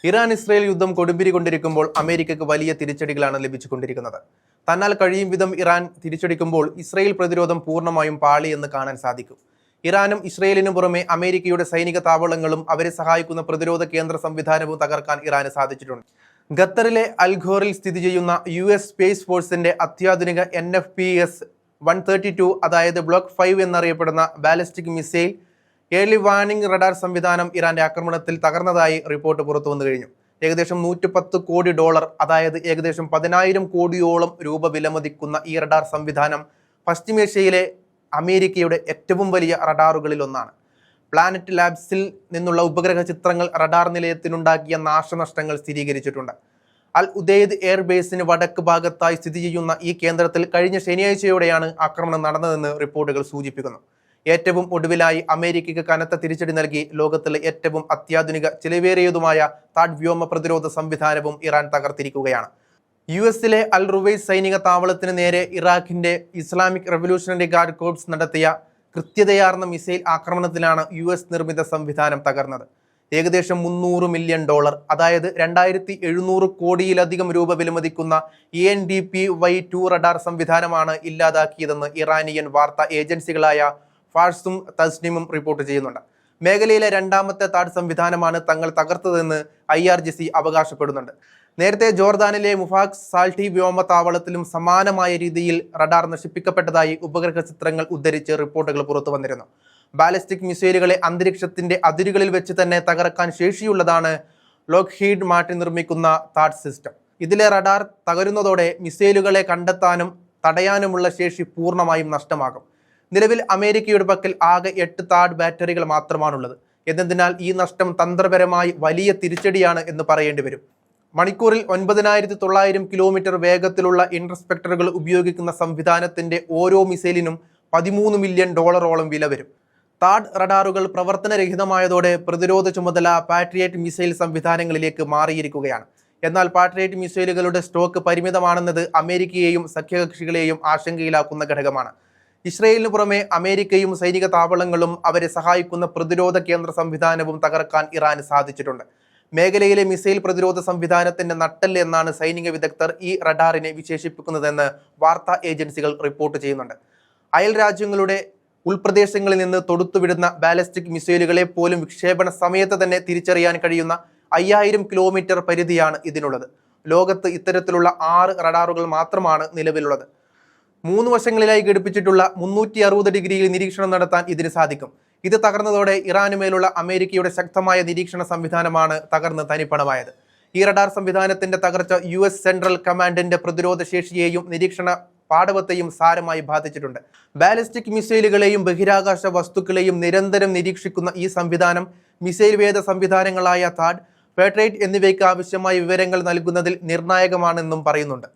Iran Israel യുദ്ധം കൊടുമ്പിരി കൊണ്ടിരിക്കുമ്പോൾ അമേരിക്കയ്ക്ക് വലിയ തിരിച്ചടികളാണ് ലഭിച്ചുകൊണ്ടിരിക്കുന്നത്. തന്നാൽ കഴിയും വിധം ഇറാൻ തിരിച്ചടിക്കുമ്പോൾ ഇസ്രയേൽ പ്രതിരോധം പൂർണ്ണമായും പാളി എന്ന് കാണാൻ സാധിക്കും. ഇറാനും ഇസ്രയേലിനും പുറമെ അമേരിക്കയുടെ സൈനിക താവളങ്ങളും അവരെ സഹായിക്കുന്ന പ്രതിരോധ കേന്ദ്ര സംവിധാനവും തകർക്കാൻ ഇറാന് സാധിച്ചിട്ടുണ്ട്. ഖത്തറിലെ അൽഖോറിൽ സ്ഥിതി ചെയ്യുന്ന US സ്പേസ് ഫോഴ്സിന്റെ അത്യാധുനിക NFPS 132 അതായത് ബ്ലോക്ക് 5 എന്നറിയപ്പെടുന്ന ballistic missile early warning radar സംവിധാനം ഇറാന്റെ ആക്രമണത്തിൽ തകർന്നതായി റിപ്പോർട്ട് പുറത്തു വന്നു കഴിഞ്ഞു. ഏകദേശം $110 കോടി അതായത് ഏകദേശം 10,000 കോടിയോളം രൂപ വിലമതിക്കുന്ന ഈ റഡാർ സംവിധാനം പശ്ചിമേഷ്യയിലെ അമേരിക്കയുടെ ഏറ്റവും വലിയ റഡാറുകളിൽ ഒന്നാണ്. പ്ലാനറ്റ് ലാബ്സിൽ നിന്നുള്ള ഉപഗ്രഹ ചിത്രങ്ങൾ റഡാർ നിലയത്തിനുണ്ടാക്കിയ നാശനഷ്ടങ്ങൾ സ്ഥിരീകരിച്ചിട്ടുണ്ട്. അൽ ഉദൈദ് എയർബേസിന് വടക്ക് ഭാഗത്തായി സ്ഥിതി ചെയ്യുന്ന ഈ കേന്ദ്രത്തിൽ കഴിഞ്ഞ ശനിയാഴ്ചയോടെയാണ് ആക്രമണം നടന്നതെന്ന് റിപ്പോർട്ടുകൾ സൂചിപ്പിക്കുന്നു. ഏറ്റവും ഒടുവിലായി അമേരിക്കയ്ക്ക് കനത്ത തിരിച്ചടി നൽകി ലോകത്തിലെ ഏറ്റവും അത്യാധുനിക ചിലവേറിയതുമായ താഡ് വ്യോമ പ്രതിരോധ സംവിധാനവും ഇറാൻ തകർത്തിരിക്കുകയാണ്. US-ലെ അൽ റുവൈസ് സൈനിക താവളത്തിന് നേരെ ഇറാഖിന്റെ ഇസ്ലാമിക് റവല്യൂഷണറി ഗാർഡ് കോർപ്സ് നടത്തിയ കൃത്യതയാർന്ന മിസൈൽ ആക്രമണത്തിലാണ് US നിർമ്മിത സംവിധാനം തകർന്നത്. ഏകദേശം $300 മില്യൺ അതായത് 2,700 കോടിയിലധികം രൂപ വിലമതിക്കുന്ന ANDPY-2 റഡാർ സംവിധാനമാണ് ഇല്ലാതാക്കിയതെന്ന് ഇറാനിയൻ വാർത്താ ഏജൻസികളായ ഫാർസും തസ്നിമും റിപ്പോർട്ട് ചെയ്യുന്നുണ്ട്. മേഖലയിലെ രണ്ടാമത്തെ താഡ് സംവിധാനമാണ് തങ്ങൾ തകർത്തതെന്ന് IRGC അവകാശപ്പെടുന്നുണ്ട്. നേരത്തെ ജോർദാനിലെ മുഫാഖ് സാൽട്ടി വ്യോമതാവളത്തിലും സമാനമായ രീതിയിൽ റഡാർ നശിപ്പിക്കപ്പെട്ടതായി ഉപഗ്രഹ ചിത്രങ്ങൾ ഉദ്ധരിച്ച് റിപ്പോർട്ടുകൾ പുറത്തു വന്നിരുന്നു. ബാലിസ്റ്റിക് മിസൈലുകളെ അന്തരീക്ഷത്തിന്റെ അതിരുകളിൽ വെച്ച് തന്നെ തകർക്കാൻ ശേഷിയുള്ളതാണ് ലോക്ഹീഡ് മാർട്ടിൻ നിർമ്മിക്കുന്ന താഡ് സിസ്റ്റം. ഇതിലെ റഡാർ തകരുന്നതോടെ മിസൈലുകളെ കണ്ടെത്താനും തടയാനുമുള്ള ശേഷി പൂർണ്ണമായും നഷ്ടമാകും. നിലവിൽ അമേരിക്കയുടെ പക്കൽ ആകെ 8 താഡ് ബാറ്ററികൾ മാത്രമാണുള്ളത്. എന്നതിനാൽ ഈ നഷ്ടം തന്ത്രപരമായി വലിയ തിരിച്ചടിയാണ് എന്ന് പറയേണ്ടി വരും. മണിക്കൂറിൽ 9,900 കിലോമീറ്റർ വേഗത്തിലുള്ള ഇന്റർസെപ്റ്ററുകൾ ഉപയോഗിക്കുന്ന സംവിധാനത്തിന്റെ ഓരോ മിസൈലിനും $13 മില്യൺ വില വരും. താഡ് റഡാറുകൾ പ്രവർത്തനരഹിതമായതോടെ പ്രതിരോധ ചുമതല പാട്രിയറ്റ് മിസൈൽ സംവിധാനങ്ങളിലേക്ക് മാറിയിരിക്കുകയാണ്. എന്നാൽ പാട്രിയറ്റ് മിസൈലുകളുടെ സ്റ്റോക്ക് പരിമിതമാണെന്നത് അമേരിക്കയെയും സഖ്യകക്ഷികളെയും ആശങ്കയിലാക്കുന്ന ഘടകമാണ്. ഇസ്രയേലിന് പുറമെ അമേരിക്കയും സൈനിക താവളങ്ങളും അവരെ സഹായിക്കുന്ന പ്രതിരോധ കേന്ദ്ര സംവിധാനവും തകർക്കാൻ ഇറാന് സാധിച്ചിട്ടുണ്ട്. മേഖലയിലെ മിസൈൽ പ്രതിരോധ സംവിധാനത്തിന്റെ നട്ടെല്ല് എന്നാണ് സൈനിക വിദഗ്ധർ ഈ റഡാറിനെ വിശേഷിപ്പിക്കുന്നതെന്ന് വാർത്താ ഏജൻസികൾ റിപ്പോർട്ട് ചെയ്യുന്നുണ്ട്. അയൽ രാജ്യങ്ങളുടെ ഉൾപ്രദേശങ്ങളിൽ നിന്ന് തൊടുത്തുവിടുന്ന ബാലിസ്റ്റിക് മിസൈലുകളെ പോലും വിക്ഷേപണ സമയത്ത് തന്നെ തിരിച്ചറിയാൻ കഴിയുന്ന 5,000 കിലോമീറ്റർ പരിധിയാണ് ഇതിനുള്ളത്. ലോകത്ത് ഇത്തരത്തിലുള്ള 6 റഡാറുകൾ മാത്രമാണ് നിലവിലുള്ളത്. 3 വശങ്ങളിലായി ഘടിപ്പിച്ചിട്ടുള്ള 360 ഡിഗ്രിയിൽ നിരീക്ഷണം നടത്താൻ ഇതിന് സാധിക്കും. ഇത് തകർന്നതോടെ ഇറാനുമേലുള്ള അമേരിക്കയുടെ ശക്തമായ നിരീക്ഷണ സംവിധാനമാണ് തകർന്ന് തനിപ്പണമായത്. ഈ റഡാർ സംവിധാനത്തിന്റെ തകർച്ച US സെൻട്രൽ കമാൻഡിന്റെ പ്രതിരോധ ശേഷിയെയും നിരീക്ഷണ പാടവത്തെയും സാരമായി ബാധിച്ചിട്ടുണ്ട്. ബാലിസ്റ്റിക് മിസൈലുകളെയും ബഹിരാകാശ വസ്തുക്കളെയും നിരന്തരം നിരീക്ഷിക്കുന്ന ഈ സംവിധാനം മിസൈൽ വേദ സംവിധാനങ്ങളായ താഡ്, പാട്രിയറ്റ് എന്നിവയ്ക്ക് ആവശ്യമായ വിവരങ്ങൾ നൽകുന്നതിൽ നിർണായകമാണെന്നും പറയുന്നുണ്ട്.